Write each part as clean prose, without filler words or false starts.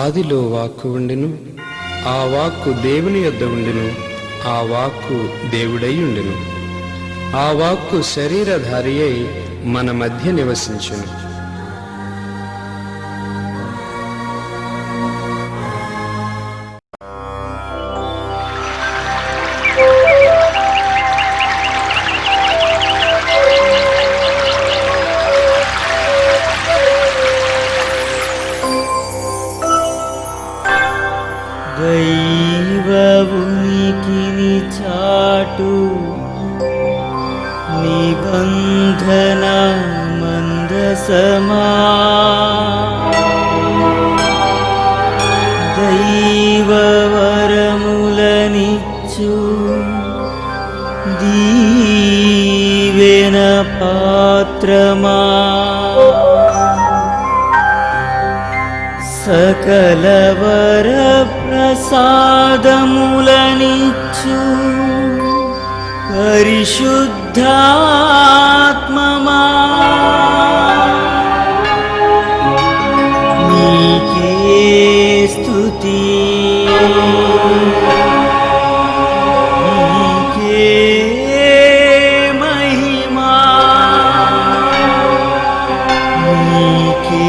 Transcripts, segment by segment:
ఆదిలో వాక్కు ఉండెను, ఆ వాక్కు దేవుని యొద్ద ఉండెను, ఆ వాక్కు దేవుడై ఉండెను. ఆ వాక్కు శరీరధారి అయి మన మధ్య నివసించెను. దైవ ఉనికిని చాటు నిబంధన మందసమా, దైవ వరములనిచ్చు దీవెన పాత్రమా, సకల వర ప్రసాదములనిచ్చు పరిశుద్ధాత్మమా, నీకే స్తుతి, నీకే మహిమా, నీకే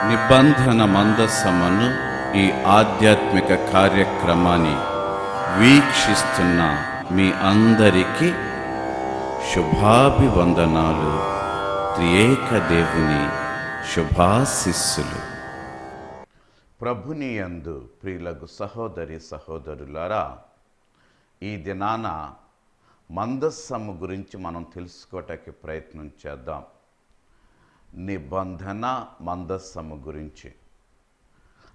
నిబంధన మందసమును ఈ ఆధ్యాత్మిక కార్యక్రమాన్ని వీక్షిస్తున్న మీ అందరికీ శుభాభివందనాలు. త్రియేక దేవుని శుభాశిస్సులు. ప్రభుని యందు ప్రియులకు సహోదరి సహోదరులారా, ఈ దినాన మందస్సము గురించి మనం తెలుసుకోవటానికి ప్రయత్నం చేద్దాం. నిబంధన మందస్సము గురించి,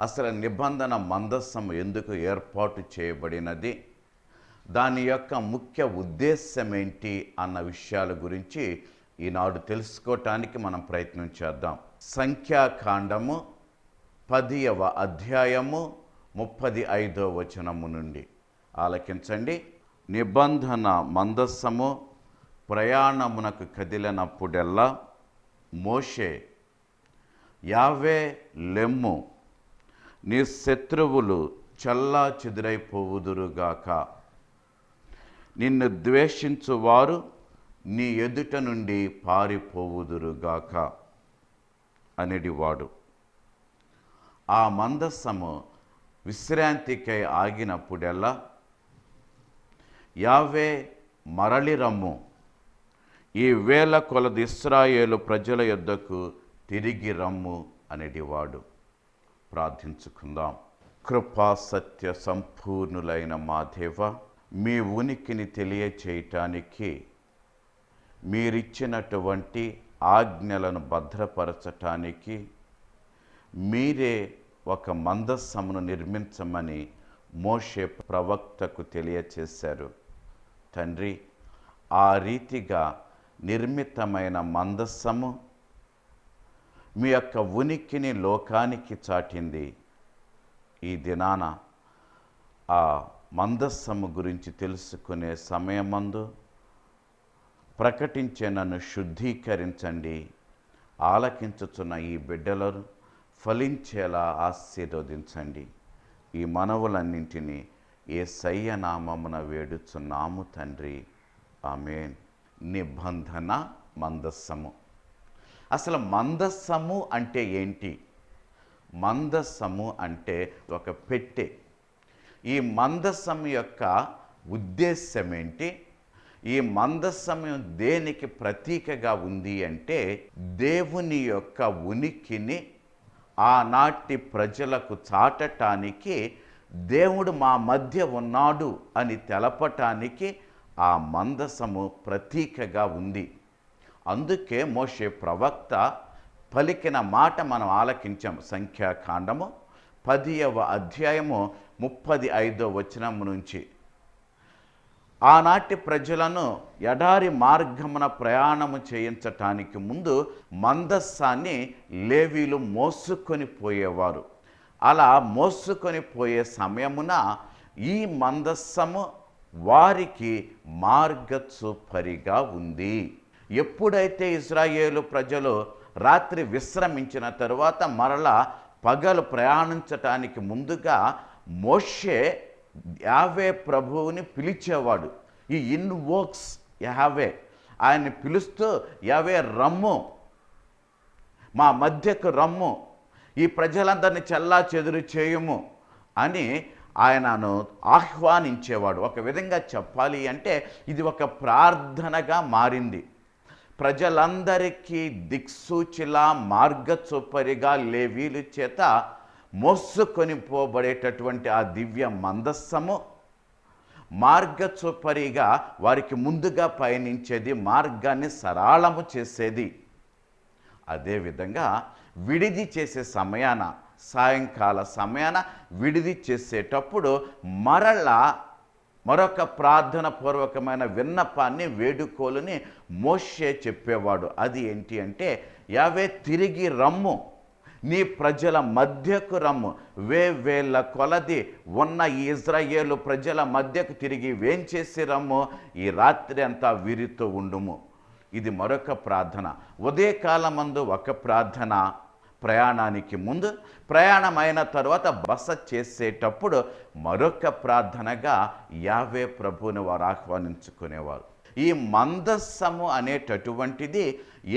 అసలు నిబంధన మందస్సము ఎందుకు ఏర్పాటు చేయబడినది, దాని యొక్క ముఖ్య ఉద్దేశం ఏంటి అన్న విషయాల గురించి ఈనాడు తెలుసుకోవటానికి మనం ప్రయత్నం చేద్దాం. సంఖ్యాకాండము 10వ అధ్యాయము 35వ వచనము నుండి ఆలకించండి. నిబంధన మందస్సము ప్రయాణమునకు కదిలినప్పుడెల్లా మోషే, యావే లెమ్ము, నీ శత్రువులు చల్లా చెదురైపోవుదురుగాక, నిన్ను ద్వేషించువారు నీ ఎదుట నుండి పారిపోవుదురుగాక అనేటివాడు. ఆ మందస్సము విశ్రాంతికై ఆగినప్పుడెల్లా యావే మరలి రమ్ము, ఈ వేల కొలది ఇశ్రాయేలు ప్రజల యొద్దకు తిరిగి రమ్ము అనేటివాడు. ప్రార్థించుకుందాం. కృపా సత్య సంపూర్ణులైన మా దేవ, మీ ఉనికిని తెలియచేయటానికి మీరిచ్చినటువంటి ఆజ్ఞలను భద్రపరచటానికి మీరే ఒక మందస్సమును నిర్మించమని మోషే ప్రవక్తకు తెలియచేశారు. తండ్రి, ఆ రీతిగా నిర్మితమైన మందస్సము మీ యొక్క ఉనికిని లోకానికి చాటింది. ఈ దినాన ఆ మందస్సము గురించి తెలుసుకునే సమయమందు ప్రకటించే నన్ను శుద్ధీకరించండి. ఆలకించుచున్న ఈ బిడ్డలను ఫలించేలా ఆశీర్వదించండి. ఈ మనవులన్నింటినీ యేసయ్య నామమున వేడుచున్నాము తండ్రి, ఆమేన్. నిబంధన మందస్సము. అసలు మందస్సము అంటే ఏంటి? మందస్సము అంటే ఒక పెట్టె. ఈ మందస్సము యొక్క ఉద్దేశం ఏంటి? ఈ మందస్సము దేనికి ప్రతీకగా ఉంది అంటే, దేవుని యొక్క ఉనికిని ఆనాటి ప్రజలకు చాటటానికి, దేవుడు మా మధ్య ఉన్నాడు అని తెలపటానికి ఆ మందసము ప్రతీకగా ఉంది. అందుకే మోషే ప్రవక్త పలికిన మాట మనం ఆలకించాం. సంఖ్యాకాండము 10వ అధ్యాయము 35వ వచనం నుంచి, ఆనాటి ప్రజలను ఎడారి మార్గమున ప్రయాణము చేయించటానికి ముందు మందస్సాన్ని లేవీలు మోసుకొని పోయేవారు. అలా మోసుకొని పోయే సమయమున ఈ మందస్సము వారికి మార్గచూపరిగా ఉంది. ఎప్పుడైతే ఇశ్రాయేలు ప్రజలు రాత్రి విశ్రమించిన తరువాత మరలా పగలు ప్రయాణించటానికి ముందుగా మోషే యావే ప్రభువుని పిలిచేవాడు. ఈ ఇన్వోక్స్ యావే, ఆయన్ని పిలుస్తూ యావే రమ్ము, మా మధ్యకు రమ్ము, ఈ ప్రజలందరినీ చెల్లా చెదురు చేయము అని ఆయనను ఆహ్వానించేవాడు. ఒక విధంగా చెప్పాలి అంటే ఇది ఒక ప్రార్థనగా మారింది. ప్రజలందరికీ దిక్సూచిలా మార్గచూపరిగా లేవీల చేత మోసుకొని పోబడేటటువంటి ఆ దివ్య మందస్సము మార్గచూపరిగా వారికి ముందుగా పయనించేది, మార్గాన్ని సరళము చేసేది. అదేవిధంగా విడిది చేసే సమయాన, సాయంకాల సమయాన విడిది చేసేటప్పుడు మరొక ప్రార్థన పూర్వకమైన విన్నపాన్ని, వేడుకోలుని మోషే చెప్పేవాడు. అది ఏంటి అంటే, యావే తిరిగి రమ్ము, నీ ప్రజల మధ్యకు రమ్ము, వేవేళ్ల కొలది ఉన్న ఈ ఇజ్రాయేలు ప్రజల మధ్యకు తిరిగి వేంచేసి రమ్ము, ఈ రాత్రి అంతా వీరితో ఉండుము. ఇది మరొక ప్రార్థన. ఉదయకాలమందు ఒక ప్రార్థన, ప్రయాణానికి ముందు, ప్రయాణమైన తరువాత బస చేసేటప్పుడు మరొక ప్రార్థనగా యావే ప్రభువుని వారు ఆహ్వానించుకునేవారు. ఈ మందస్సము అనేటటువంటిది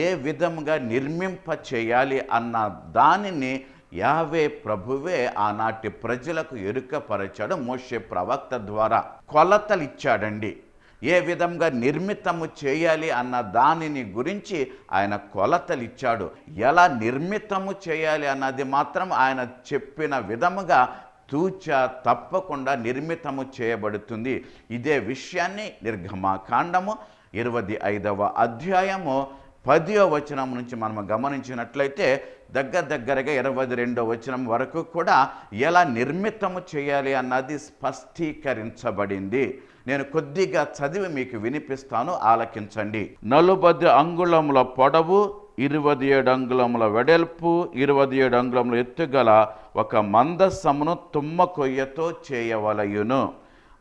ఏ విధంగా నిర్మింప చేయాలి అన్న దానిని యావే ప్రభువే ఆనాటి ప్రజలకు ఎరుకపరచాడు. మోషే ప్రవక్త ద్వారా కొలతలు ఇచ్చాడండి. ఏ విధంగా నిర్మితము చేయాలి అన్న దానిని గురించి ఆయన కొలతలు ఇచ్చాడు. ఎలా నిర్మితము చేయాలి అన్నది మాత్రం ఆయన చెప్పిన విధముగా తూచా తప్పకుండా నిర్మితము చేయబడుతుంది. ఇదే విషయాన్ని నిర్గమకాండము 25వ అధ్యాయము 10వ వచనం నుంచి మనం గమనించినట్లయితే దగ్గరగా 22వ వచనం వరకు కూడా ఎలా నిర్మితము చేయాలి అన్నది స్పష్టీకరించబడింది. నేను కొద్దిగా చదివి మీకు వినిపిస్తాను, ఆలకించండి. 40 అంగుళముల పొడవు, 27 అంగుళముల వెడల్పు, 27 అంగుళముల ఎత్తుగల ఒక మందస్సమును తుమ్మ కొయ్యతో చేయవలయును.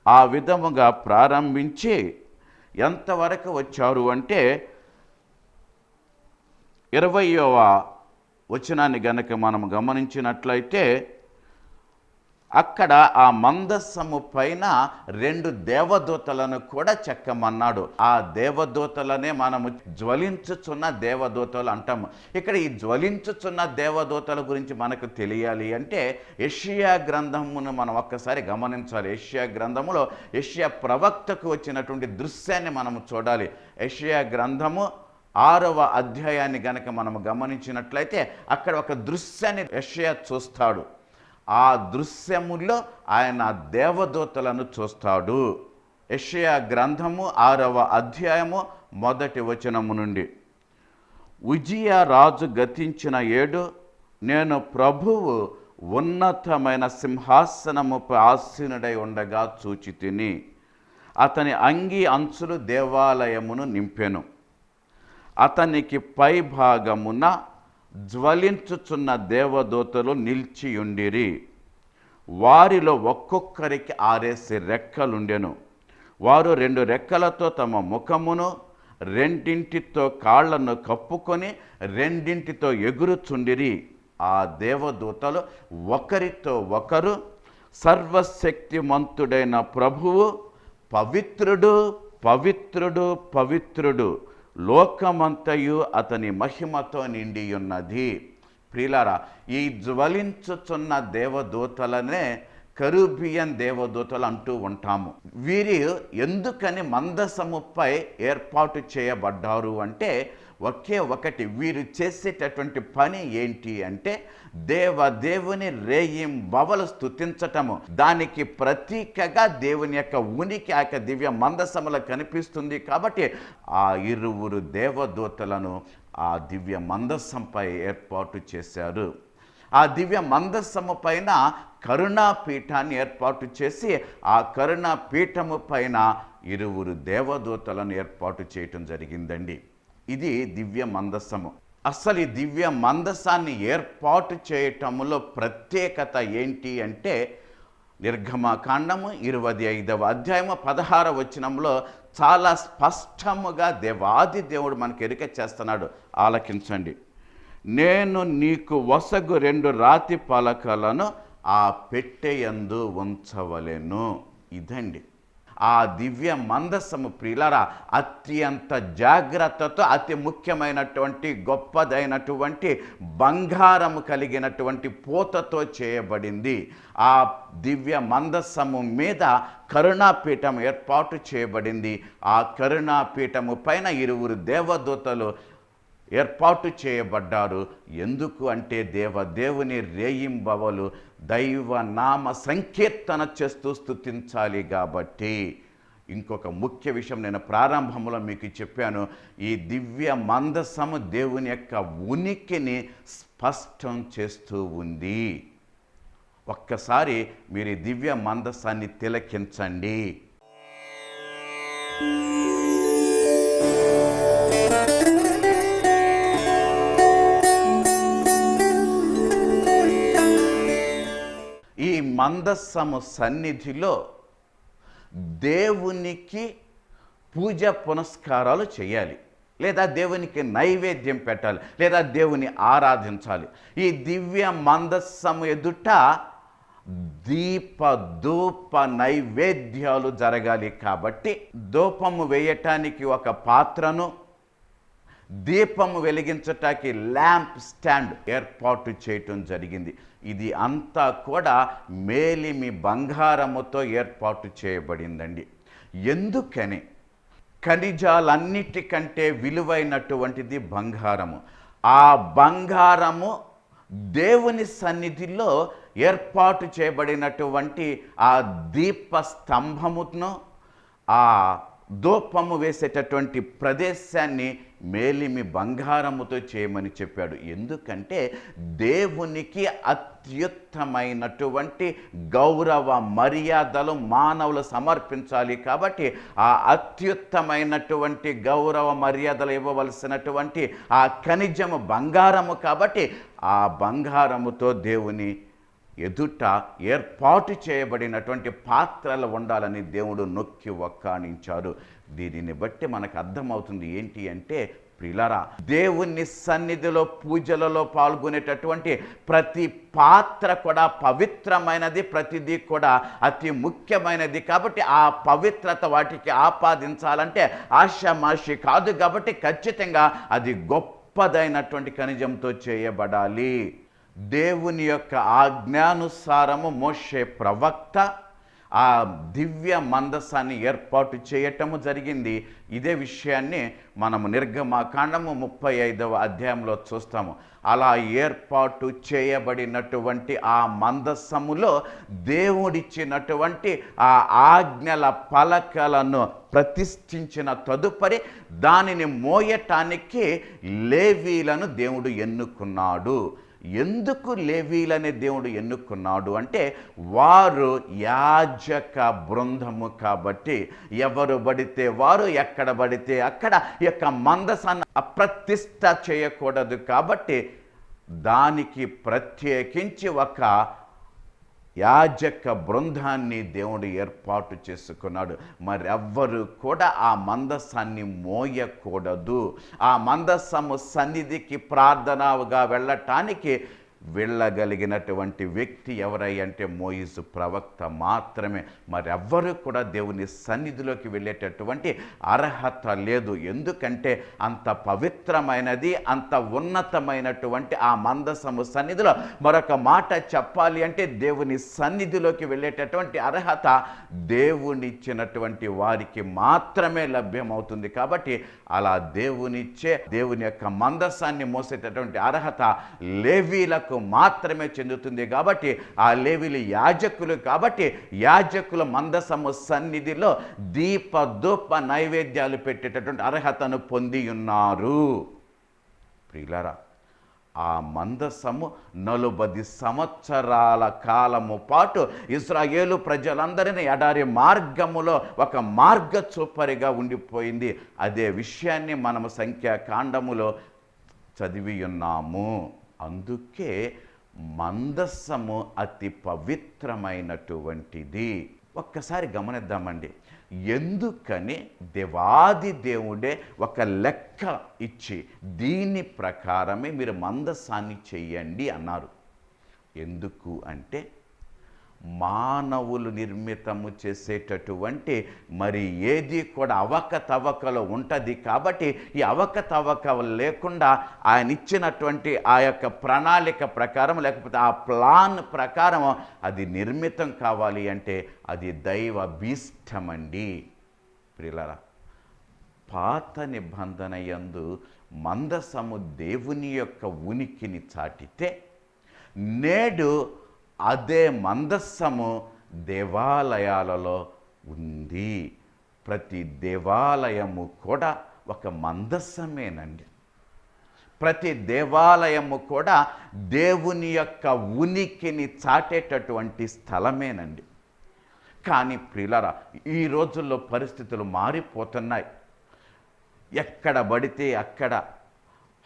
ఆ విధముగా ప్రారంభించి ఎంతవరకు వచ్చారు అంటే 20వ వచనాన్ని గనక మనం గమనించినట్లయితే, అక్కడ ఆ మందస్సము పైన 2 దేవదూతలను కూడా చెక్కమన్నాడు. ఆ దేవదూతలనే మనము జ్వలించుచున్న దేవదూతలు అంటాము. ఇక్కడ ఈ జ్వలించుచున్న దేవదూతల గురించి మనకు తెలియాలి అంటే యెషయా గ్రంథమును మనం ఒక్కసారి గమనించాలి. యెషయా గ్రంథములో యెషయా ప్రవక్తకు వచ్చినటువంటి దృశ్యాన్ని మనము చూడాలి. యెషయా గ్రంథము 6వ అధ్యాయాన్ని గనక మనము గమనించినట్లయితే అక్కడ ఒక దృశ్యాన్ని యెషయా చూస్తాడు. ఆ దృశ్యములో ఆయన దేవదూతలను చూస్తాడు. యెషయా గ్రంథము 6వ అధ్యాయము 1వ వచనము నుండి, ఉజ్జియా రాజు గతించిన 7 నేను ప్రభువు ఉన్నతమైన సింహాసనముపై ఆసీనుడై ఉండగా చూచితిని. అతని అంగీ అంచులు దేవాలయమును నింపెను. అతనికి పై భాగమున జ్వలించుచున్న దేవదూతలు నిలిచియుండిరి. వారిలో ఒక్కొక్కరికి 6 రెక్కలుండెను. వారు 2 రెక్కలతో తమ ముఖమును, 2 కాళ్లను కప్పుకొని 2 ఎగురుచుండిరి. ఆ దేవదూతలు ఒకరితో ఒకరు, సర్వశక్తిమంతుడైన ప్రభువు పవిత్రుడు, పవిత్రుడు, పవిత్రుడు, లోకమంతయు అతని మహిమతో నిండి ఉన్నది. ప్రియులారా, ఈ జ్వలించుచున్న దేవదూతలనే కరూబియన్ దేవదూతలు అంటూ ఉంటాము. వీరు ఎందుకని మందసముపై ఏర్పాటు చేయబడ్డారు అంటే, ఒకే ఒకటి. వీరు చేసేటటువంటి పని ఏంటి అంటే దేవుని రేయింబవలు స్తుతించటము. దానికి ప్రతీకగా దేవుని యొక్క ఉనికి ఆ యొక్క దివ్య మందసములో కనిపిస్తుంది. కాబట్టి ఆ ఇరువురు దేవదూతలను ఆ దివ్య మందసంపై ఏర్పాటు చేశారు. ఆ దివ్య మందసము పైన కరుణాపీఠాన్ని ఏర్పాటు చేసి ఆ కరుణాపీఠము పైన ఇరువురు దేవదూతలను ఏర్పాటు చేయటం జరిగిందండి. ఇది దివ్య మందసము. అసలు ఈ దివ్య మందసాన్ని ఏర్పాటు చేయటంలో ప్రత్యేకత ఏంటి అంటే నిర్గమకాండము 25వ అధ్యాయము 16వ వచనంలో చాలా స్పష్టముగా దేవాది దేవుడు మనకు ఎరుక చేస్తున్నాడు. ఆలకించండి. నేను నీకు వసగు 2 రాతి పలకలను ఆ పెట్టెయందు ఉంచవలెను. ఇదండి ఆ దివ్య మందసము. ప్రియులారా, అత్యంత జాగ్రత్తతో అతి ముఖ్యమైనటువంటి గొప్పదైనటువంటి బంగారము కలిగినటువంటి పూతతో చేయబడింది. ఆ దివ్య మందసము మీద కరుణాపీఠం ఏర్పాటు చేయబడింది. ఆ కరుణాపీఠము పైన ఇరువురు దేవదూతలు ఏర్పాటు చేయబడ్డారు. ఎందుకు అంటే దేవుని రేయింబవలు దైవనామ సంకీర్తన చేస్తూ స్తుతించాలి కాబట్టి. ఇంకొక ముఖ్య విషయం నేను ప్రారంభంలో మీకు చెప్పాను. ఈ దివ్య మందసము దేవుని యొక్క ఉనికిని స్పష్టం చేస్తూ ఉంది. ఒక్కసారి మీరు ఈ దివ్య మందసాన్ని తిలకించండి. ఈ మందస్సము సన్నిధిలో దేవునికి పూజ పునస్కారాలు చేయాలి, లేదా దేవునికి నైవేద్యం పెట్టాలి, లేదా దేవుని ఆరాధించాలి. ఈ దివ్య మందస్సము ఎదుట దీప ధూప నైవేద్యాలు జరగాలి. కాబట్టి ధూపము వేయటానికి ఒక పాత్రను, దీపము వెలిగించటానికి ల్యాంప్ స్టాండ్ ఏర్పాటు చేయటం జరిగింది. ఇది అంతా కూడా మేలిమి బంగారముతో ఏర్పాటు చేయబడిందండి. ఎందుకని? ఖనిజాలన్నిటికంటే విలువైనటువంటిది బంగారము. ఆ బంగారము దేవుని సన్నిధిలో ఏర్పాటు చేయబడినటువంటి ఆ దీప స్తంభమును, ఆ ధూపము వేసేటటువంటి ప్రదేశాన్ని మేలిమి బంగారముతో చేయమని చెప్పాడు. ఎందుకంటే దేవునికి అత్యుత్తమైనటువంటి గౌరవ మర్యాదలు మానవులు సమర్పించాలి. కాబట్టి ఆ అత్యుత్తమైనటువంటి గౌరవ మర్యాదలు ఇవ్వవలసినటువంటి ఆ ఖనిజము బంగారము. కాబట్టి ఆ బంగారముతో దేవుని ఎదుట ఏర్పాటు చేయబడినటువంటి పాత్రలు ఉండాలని దేవుడు నొక్కి వక్కాణించాడు. దీనిని బట్టి మనకు అర్థమవుతుంది ఏంటి అంటే, ప్రియులారా, దేవుని సన్నిధిలో పూజలలో పాల్గొనేటటువంటి ప్రతి పాత్ర కూడా పవిత్రమైనది, ప్రతిదీ కూడా అతి ముఖ్యమైనది. కాబట్టి ఆ పవిత్రత వాటికి ఆపాదించాలంటే ఆషామాషి కాదు. కాబట్టి ఖచ్చితంగా అది గొప్పదైనటువంటి ఖనిజంతో చేయబడాలి. దేవుని యొక్క ఆజ్ఞానుసారము మోషే ప్రవక్త ఆ దివ్య మందసాన్ని ఏర్పాటు చేయటము జరిగింది. ఇదే విషయాన్ని మనము నిర్గమకాండము 35వ అధ్యాయంలో చూస్తాము. అలా ఏర్పాటు చేయబడినటువంటి ఆ మందసములో దేవుడిచ్చినటువంటి ఆ ఆజ్ఞల పలకలను ప్రతిష్ఠించిన తదుపరి దానిని మోయటానికి లేవీలను దేవుడు ఎన్నుకున్నాడు. ఎందుకు లేవీలనే దేవుడు ఎన్నుకున్నాడు అంటే, వారు యాజక బృందము. కాబట్టి ఎవరు పడితే వారు ఎక్కడ పడితే అక్కడ ఈ యొక్క మందసాన్ని అప్రతిష్ఠ చేయకూడదు. కాబట్టి దానికి ప్రత్యేకించి ఒక యాజక బృందాన్ని దేవుడు ఏర్పాటు చేసుకున్నాడు. మరెవ్వరు కూడా ఆ మందసాన్ని మోయకూడదు. ఆ మందసము సన్నిధికి ప్రార్థనగా వెళ్ళటానికి వెళ్ళగలిగినటువంటి వ్యక్తి ఎవరై అంటే మోయిజు ప్రవక్త మాత్రమే. మరెవ్వరూ కూడా దేవుని సన్నిధిలోకి వెళ్ళేటటువంటి అర్హత లేదు. ఎందుకంటే అంత పవిత్రమైనది, అంత ఉన్నతమైనటువంటి ఆ మందసము సన్నిధిలో, మరొక మాట చెప్పాలి అంటే దేవుని సన్నిధిలోకి వెళ్ళేటటువంటి అర్హత దేవునిచ్చినటువంటి వారికి మాత్రమే లభ్యమవుతుంది. కాబట్టి అలా దేవుని యొక్క మందసాన్ని మోసేటటువంటి అర్హత లేవీలకు మాత్రమే చెందుతుంది. కాబట్టి ఆ లేవీలు యాజకులు, కాబట్టి యాజకుల మందసము సన్నిధిలో దీపధూప నైవేద్యాలు పెట్టేటటువంటి అర్హతను పొంది ఉన్నారు. ప్రియులారా, ఆ మందసము 40 సంవత్సరాల కాలము పాటు ఇశ్రాయేలు ప్రజలందరినీ ఎడారి మార్గములో ఒక మార్గచూపరిగా ఉండిపోయింది. అదే విషయాన్ని మనము సంఖ్యాకాండములో చదివి ఉన్నాము. అందుకే మందసము అతి పవిత్రమైనటువంటిది. ఒక్కసారి గమనిద్దామండి, ఎందుకని దేవాది దేవుడే ఒక లెక్క ఇచ్చి దీని ప్రకారమే మీరు మందసాన్ని చెయ్యండి అన్నారు. ఎందుకు అంటే మానవులు నిర్మితము చేసేటటువంటి మరి ఏది కూడా అవకతవకలు ఉంటుంది. కాబట్టి ఈ అవకతవక లేకుండా ఆయన ఇచ్చినటువంటి ఆ యొక్క ప్రణాళిక ప్రకారం, లేకపోతే ఆ ప్లాన్ ప్రకారం అది నిర్మితం కావాలి అంటే అది దైవ భీష్టమండి. ప్రియులారా, పాత నిబంధన యందు మందసము దేవుని యొక్క ఉనికిని చాటితే, నేడు అదే మందస్సము దేవాలయాలలో ఉంది. ప్రతి దేవాలయము కూడా ఒక మందస్సమేనండి. ప్రతి దేవాలయము కూడా దేవుని యొక్క ఉనికిని చాటేటటువంటి స్థలమేనండి. కానీ ప్రియులారా, ఈ రోజుల్లో పరిస్థితులు మారిపోతున్నాయి. ఎక్కడ పడితే అక్కడ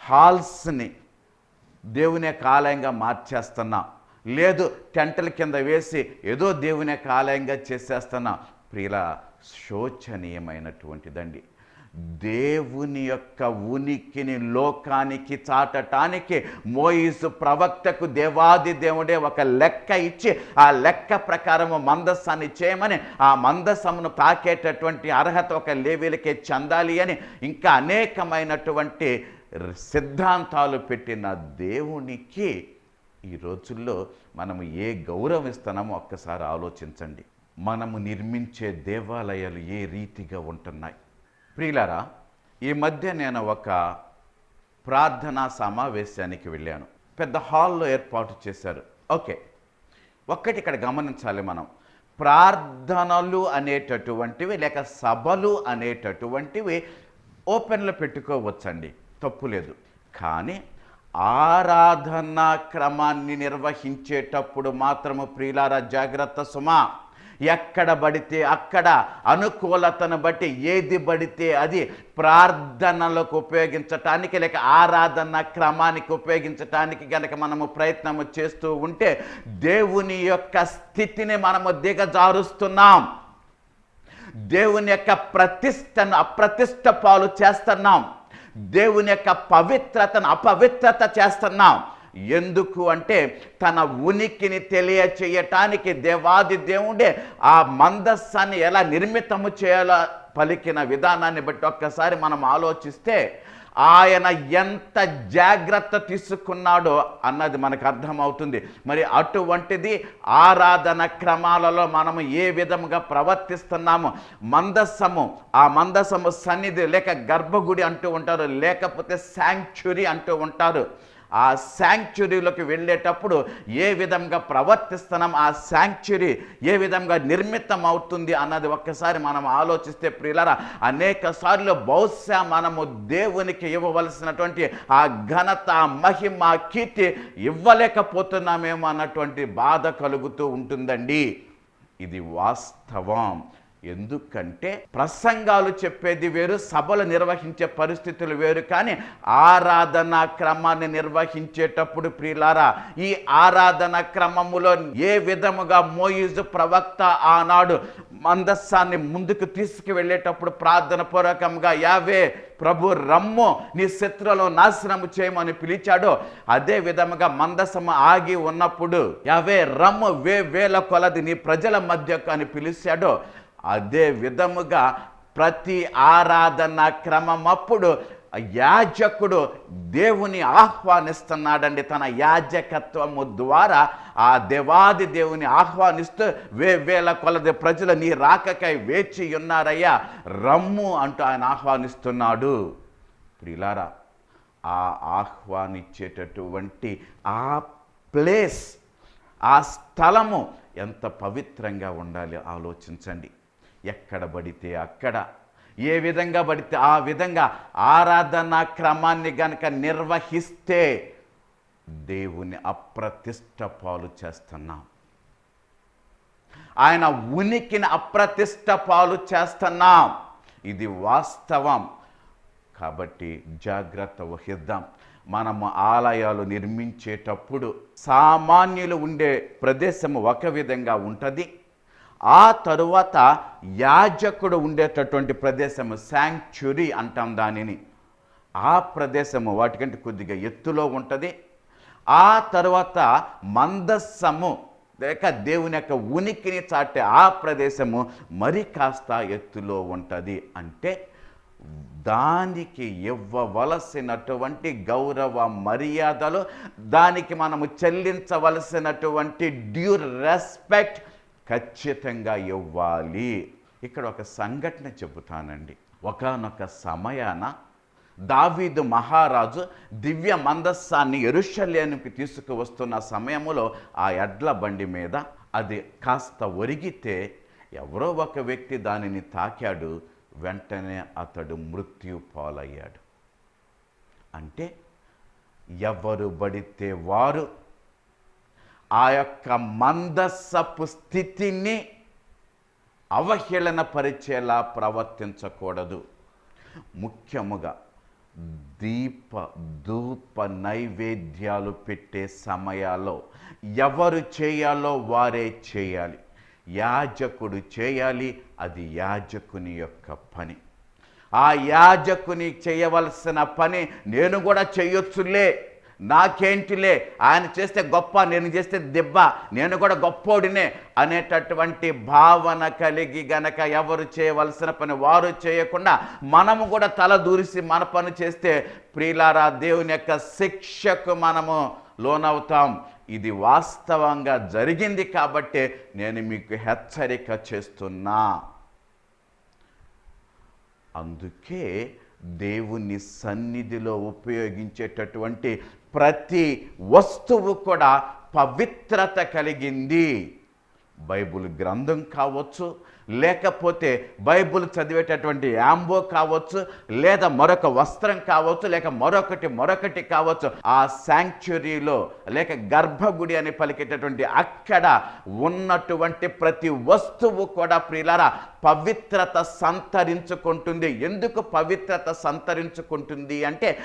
హాల్స్ని దేవుని యొక్క ఆలయంగా మార్చేస్తున్నాం, లేదు టెంటల కింద వేసి ఏదో దేవుని యొక్క ఆలయంగా చేసేస్తున్నాం. ప్రియుల, శోచనీయమైనటువంటిదండి. దేవుని యొక్క ఉనికిని లోకానికి చాటటానికి మోయిసు ప్రవక్తకు దేవాది దేవుడే ఒక లెక్క ఇచ్చి, ఆ లెక్క ప్రకారము మందస్సాన్ని చేయమని, ఆ మందస్సమును తాకేటటువంటి అర్హత ఒక లేవీలకే చెందాలి అని ఇంకా అనేకమైనటువంటి సిద్ధాంతాలు పెట్టిన దేవునికి ఈ రోజుల్లో మనము ఏ గౌరవం ఇస్తున్నామో ఒక్కసారి ఆలోచించండి. మనము నిర్మించే దేవాలయాలు ఏ రీతిగా ఉంటున్నాయి. ప్రియులారా, ఈ మధ్య నేను ఒక ప్రార్థనా సమావేశానికి వెళ్ళాను. పెద్ద హాల్లో ఏర్పాటు చేశారు. ఓకే, ఒక్కటి ఇక్కడ గమనించాలి మనం. ప్రార్థనలు అనేటటువంటివి లేక సభలు అనేటటువంటివి ఓపెన్లో పెట్టుకోవచ్చండి, తప్పు లేదు. కానీ ఆరాధనా క్రమాన్ని నిర్వహించేటప్పుడు మాత్రము ప్రియులారా జాగ్రత్త సుమా. ఎక్కడ పడితే అక్కడ అనుకూలతను బట్టి ఏది పడితే అది ప్రార్థనలకు ఉపయోగించటానికి లేక ఆరాధన క్రమానికి ఉపయోగించటానికి కనుక మనము ప్రయత్నము చేస్తూ ఉంటే దేవుని యొక్క స్థితిని మనము దిగజారుస్తున్నాం. దేవుని యొక్క ప్రతిష్టను అప్రతిష్ట పాలు చేస్తున్నాం. దేవుని యొక్క పవిత్రతను అపవిత్రత చేస్తున్నాం. ఎందుకు అంటే తన ఉనికిని తెలియచేయటానికి దేవాది దేవుడే ఆ మందస్సాన్ని ఎలా నిర్మితము చేయాలో పలికిన విధానాన్ని బట్టి ఒక్కసారి మనం ఆలోచిస్తే ఆయన ఎంత జాగ్రత్త తీసుకున్నాడో అన్నది మనకు అర్థమవుతుంది. మరి అటువంటిది ఆరాధన క్రమాలలో మనము ఏ విధముగా ప్రవర్తిస్తున్నాము. మందస్సము, ఆ మందస్సము సన్నిధి లేక గర్భగుడి అంటూ ఉంటారు, లేకపోతే శాంక్చురీ అంటూ ఉంటారు. ఆ శాంక్చురీలోకి వెళ్ళేటప్పుడు ఏ విధంగా ప్రవర్తిస్తున్నాం, ఆ శాంక్చురీ ఏ విధంగా నిర్మితం అవుతుంది అన్నది ఒక్కసారి మనం ఆలోచిస్తే ప్రియులారా, అనేక సార్లు బహుశా మనము దేవునికి ఇవ్వవలసినటువంటి ఆ ఘనత, మహిమ, కీర్తి ఇవ్వలేకపోతున్నామేమో అన్నటువంటి బాధ కలుగుతూ ఉంటుందండి. ఇది వాస్తవం. ఎందుకంటే ప్రసంగాలు చెప్పేది వేరు, సభలు నిర్వహించే పరిస్థితులు వేరు. కానీ ఆరాధనా క్రమాన్ని నిర్వహించేటప్పుడు ప్రియులారా, ఈ ఆరాధన క్రమములో ఏ విధముగా మోయిజు ప్రవక్త ఆనాడు మందస్సాన్ని ముందుకు తీసుకువెళ్ళేటప్పుడు ప్రార్థన పూర్వకంగా యావే ప్రభు రమ్ము నీ శత్రువులను నాశనము చేయమని పిలిచాడో, అదే విధముగా మందస్సము ఆగి ఉన్నప్పుడు యావే రమ్ము వేల కొలది నీ ప్రజల మధ్యకు అని పిలిచాడో, అదే విధముగా ప్రతి ఆరాధన క్రమమప్పుడు యాజకుడు దేవుని ఆహ్వానిస్తున్నాడండి. తన యాజకత్వము ద్వారా ఆ దేవాది దేవుని ఆహ్వానిస్తూ వేల కొలది ప్రజలు నీ రాకకై వేచి ఉన్నారయ్యా, రమ్ము అంటూ ఆయన ఆహ్వానిస్తున్నాడు. ప్రియులారా, ఆ ఆహ్వానించేటటువంటి ఆ ప్లేస్, ఆ స్థలము ఎంత పవిత్రంగా ఉండాలి ఆలోచించండి. ఎక్కడ పడితే అక్కడ, ఏ విధంగా పడితే ఆ విధంగా ఆరాధనా క్రమాన్ని గనక నిర్వహిస్తే దేవుని అప్రతిష్ట పాలు చేస్తున్నాం. ఆయన ఉనికిని అప్రతిష్ట పాలు చేస్తున్నాం. ఇది వాస్తవం. కాబట్టి జాగ్రత్త వహిద్దాం. మనము ఆలయాలు నిర్మించేటప్పుడు సామాన్యులు ఉండే ప్రదేశము ఒక విధంగా ఉంటుంది. ఆ తరువాత యాజకుడు ఉండేటటువంటి ప్రదేశము శాంక్చురీ అంటాం దానిని. ఆ ప్రదేశము వాటికంటే కొద్దిగా ఎత్తులో ఉంటుంది. ఆ తరువాత మందస్సము లేక దేవుని యొక్క ఉనికిని చాటే ఆ ప్రదేశము మరి కాస్త ఎత్తులో ఉంటుంది. అంటే దానికి ఇవ్వవలసినటువంటి గౌరవ మర్యాదలు, దానికి మనము చెల్లించవలసినటువంటి డ్యూ రెస్పెక్ట్ ఖచ్చితంగా ఇవ్వాలి. ఇక్కడ ఒక సంఘటన చెబుతానండి. ఒకానొక సమయాన దావీదు మహారాజు దివ్య మందస్సాన్ని యెరూషలేముకి తీసుకువస్తున్న సమయంలో ఆ ఎడ్ల బండి మీద అది కాస్త ఒరిగితే ఎవరో ఒక వ్యక్తి దానిని తాకాడు. వెంటనే అతడు మృత్యు పాలయ్యాడు. అంటే ఎవరు పడితే వారు ఆ యొక్క మందస్సపు స్థితిని అవహేళన పరిచేలా ప్రవర్తించకూడదు. ముఖ్యముగా ధూప నైవేద్యాలు పెట్టే సమయాల్లో ఎవరు చేయాలో వారే చేయాలి. యాజకుడు చేయాలి. అది యాజకుని యొక్క పని. ఆ యాజకుని చేయవలసిన పని నేను కూడా చేయొచ్చులే, నాకేంటిలే, ఆయన చేస్తే గొప్ప, నేను చేస్తే దెబ్బ, నేను కూడా గొప్పోడినే అనేటటువంటి భావన కలిగి గనక ఎవరు చేయవలసిన పని వారు చేయకుండా మనము కూడా తల దూరిసి మన పని చేస్తే ప్రియులారా దేవుని యొక్క శిక్షకు మనము లోనవుతాం. ఇది వాస్తవంగా జరిగింది కాబట్టి నేను మీకు హెచ్చరిక చేస్తున్నా. అందుకే దేవుని సన్నిధిలో ఉపయోగించేటటువంటి ప్రతి వస్తువు కూడా పవిత్రత కలిగింది. బైబిల్ గ్రంథం కావచ్చు, లేకపోతే బైబిల్ చదివేటటువంటి యాంబో కావచ్చు, లేదా మరొక వస్త్రం కావచ్చు, లేక మరొకటి కావచ్చు. ఆ శాంక్చురీలో లేక గర్భగుడి అని పలికేటటువంటి అక్కడ ఉన్నటువంటి ప్రతి వస్తువు కూడా ప్రియులారా పవిత్రత సంతరించుకుంటుంది. ఎందుకు పవిత్రత సంతరించుకుంటుంది అంటే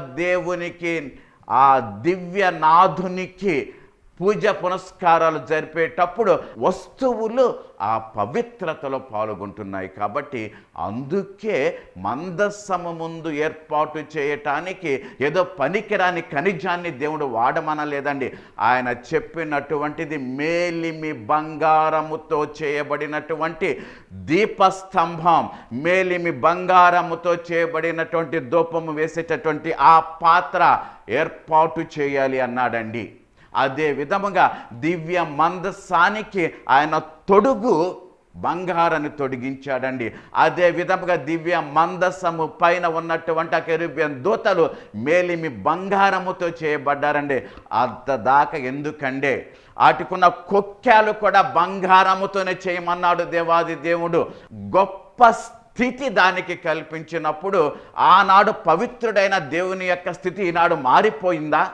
దేవునికి ఆ దివ్యనాథునికి పూజ పునస్కారాలు జరిపేటప్పుడు వస్తువులు ఆ పవిత్రతలో పాల్గొంటున్నాయి. కాబట్టి అందుకే మందస్సము ముందు ఏర్పాటు చేయటానికి ఏదో పనికిరాని ఖనిజాన్ని దేవుడు వాడమనలేదండి. ఆయన చెప్పినటువంటిది మేలిమి బంగారముతో చేయబడినటువంటి దీపస్తంభం, మేలిమి బంగారముతో చేయబడినటువంటి ధూపము వేసేటటువంటి ఆ పాత్ర ఏర్పాటు చేయాలి అన్నాడండి. అదే విధముగా దివ్య మందస్సానికి ఆయన తొడుగు బంగారాన్ని తొడిగించాడండి. అదే విధముగా దివ్య మందస్సము పైన ఉన్నటువంటి కెరూబియన్ దూతలు మేలిమి బంగారముతో చేయబడ్డారండి. అంతదాకా ఎందుకండే వాటికున్న కొక్కాలు కూడా బంగారముతోనే చేయమన్నాడు దేవాది దేవుడు. గొప్ప స్థితి దానికి కల్పించినప్పుడు ఆనాడు పవిత్రుడైన దేవుని యొక్క స్థితి ఈనాడు మారిపోయిందా?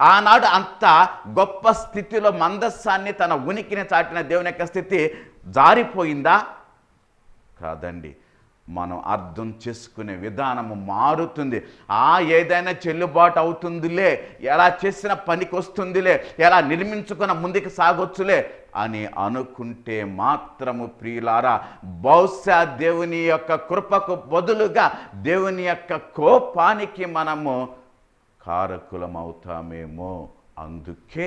ఆనాడు అంత గొప్ప స్థితిలో మందస్సాన్ని తన ఉనికిని చాటిన దేవుని యొక్క స్థితి జారిపోయిందా? కాదండి. మనం అర్థం చేసుకునే విధానము మారుతుంది. ఏదైనా చెల్లుబాటు అవుతుందిలే, ఎలా చేసిన పనికి వస్తుందిలే, ఎలా నిర్మించుకున్న ముందుకు సాగొచ్చులే అని అనుకుంటే మాత్రము ప్రియులారా, బహుశా దేవుని యొక్క కృపకు బదులుగా దేవుని యొక్క కోపానికి మనము కారకులమవుతామేమో. అందుకే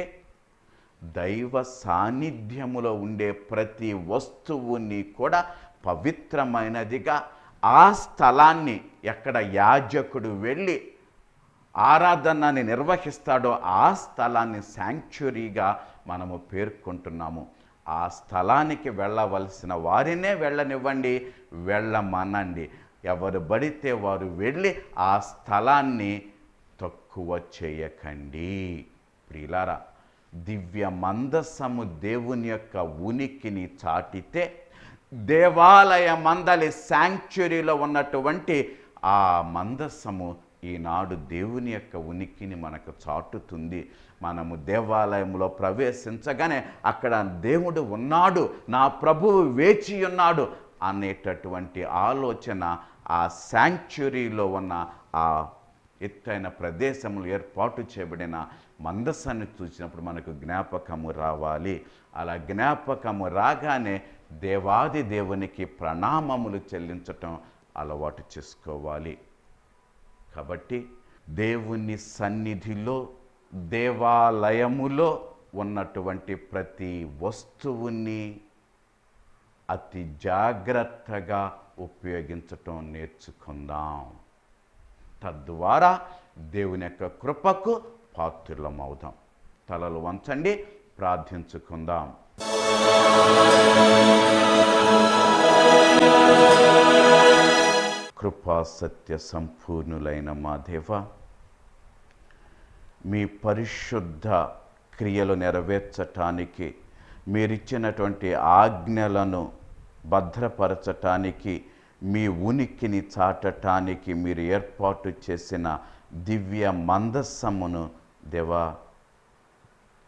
దైవ సాన్నిధ్యములో ఉండే ప్రతి వస్తువుని కూడా పవిత్రమైనదిగా, ఆ స్థలాన్ని ఎక్కడ యాజకుడు వెళ్ళి ఆరాధనని నిర్వహిస్తాడో ఆ స్థలాన్ని శాంక్చురీగా మనము పేర్కొంటున్నాము. ఆ స్థలానికి వెళ్ళవలసిన వారినే వెళ్ళనివ్వండి, వెళ్ళమనండి. ఎవరు పడితే వారు వెళ్ళి ఆ స్థలాన్ని తక్కువ చేయకండి. ప్రియులారా, దివ్య మందస్సము దేవుని యొక్క ఉనికిని చాటితే, దేవాలయ మందలి శాంక్చురీలో ఉన్నటువంటి ఆ మందస్సము ఈనాడు దేవుని యొక్క ఉనికిని మనకు చాటుతుంది. మనము దేవాలయంలో ప్రవేశించగానే అక్కడ దేవుడు ఉన్నాడు, నా ప్రభువు వేచి ఉన్నాడు అనేటటువంటి ఆలోచన ఆ శాంక్చురీలో ఉన్న ఆ ఎత్తైన ప్రదేశములు ఏర్పాటు చేయబడిన మందస్సాన్ని చూసినప్పుడు మనకు జ్ఞాపకము రావాలి. అలా జ్ఞాపకము రాగానే దేవాది దేవునికి ప్రణామములు చెల్లించటం అలవాటు చేసుకోవాలి. కాబట్టి దేవుని సన్నిధిలో, దేవాలయములో ఉన్నటువంటి ప్రతి వస్తువుని అతి జాగ్రత్తగా ఉపయోగించటం నేర్చుకుందాం. తద్వారా దేవుని యొక్క కృపకు పాత్రులమవుదాం. తలలు వంచండి, ప్రార్థించుకుందాం. కృపా సత్య సంపూర్ణులైన మా దేవ, మీ పరిశుద్ధ క్రియలు నెరవేర్చటానికి, మీరిచ్చినటువంటి ఆజ్ఞలను భద్రపరచటానికి, మీ ఉనికిని చాటటానికి మీరు ఏర్పాటు చేసిన దివ్య మందస్సమును దేవా,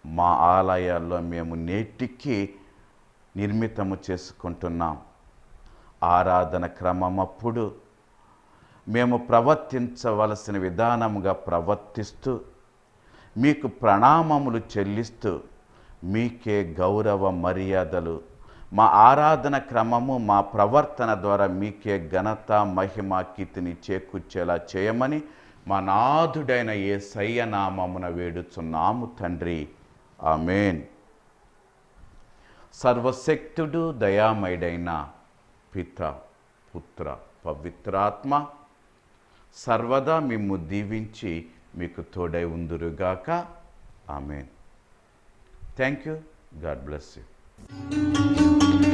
మా ఆలయాల్లో మేము నేటికి నిర్మితము చేసుకుంటున్నాం. ఆరాధన క్రమమప్పుడు మేము ప్రవర్తించవలసిన విధానముగా ప్రవర్తిస్తూ, మీకు ప్రణామములు చెల్లిస్తూ, మీకే గౌరవ మర్యాదలు, మా ఆరాధన క్రమము, మా ప్రవర్తన ద్వారా మీకే ఘనత, మహిమ, కీర్తిని చేకూర్చేలా చేయమని మా నాథుడైన యేసయ్య నామమున వేడుచున్నాము తండ్రి. ఆమేన్. సర్వశక్తుడు, దయామయుడైన పిత, పుత్ర, పవిత్రాత్మ సర్వదా మిమ్ము దీవించి మీకు తోడై ఉందురుగాక. Amen. Thank you. God bless you.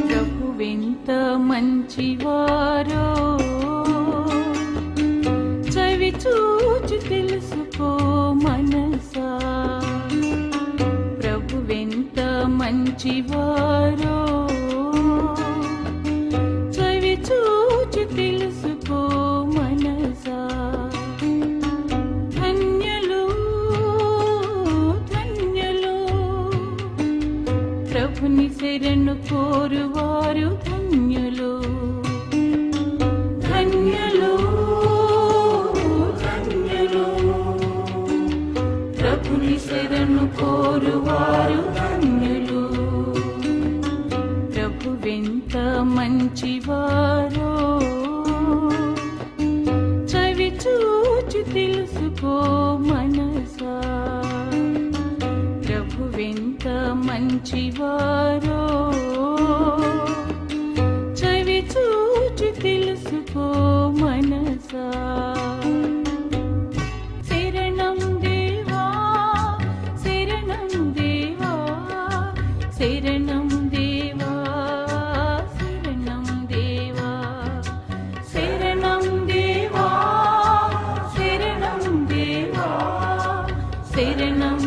ప్రభువెంత మంచివారో చవి చూచి తెలుసుకో మనసా. ప్రభువెంత మంచివారో చవి చూచి తెలుసుకో మనసా. ధన్యులు ధన్యులు ప్రభుని శరణు కోరువారు ధన్యులు. ధన్యులు ధన్యులు ప్రభుని శరణు కోరువారు ధన్యులు. ప్రభువెంత మంచివారో చవి చూచి తెలుసుకో మనసా. ప్రభువెంత మంచివారో చవి చూచి తెలుసుకో మనసా. శరణం దేవా శరణం దేవా శరణం దేవా శరణం దేవా శరణం దేవా శరణం దేవా శరణం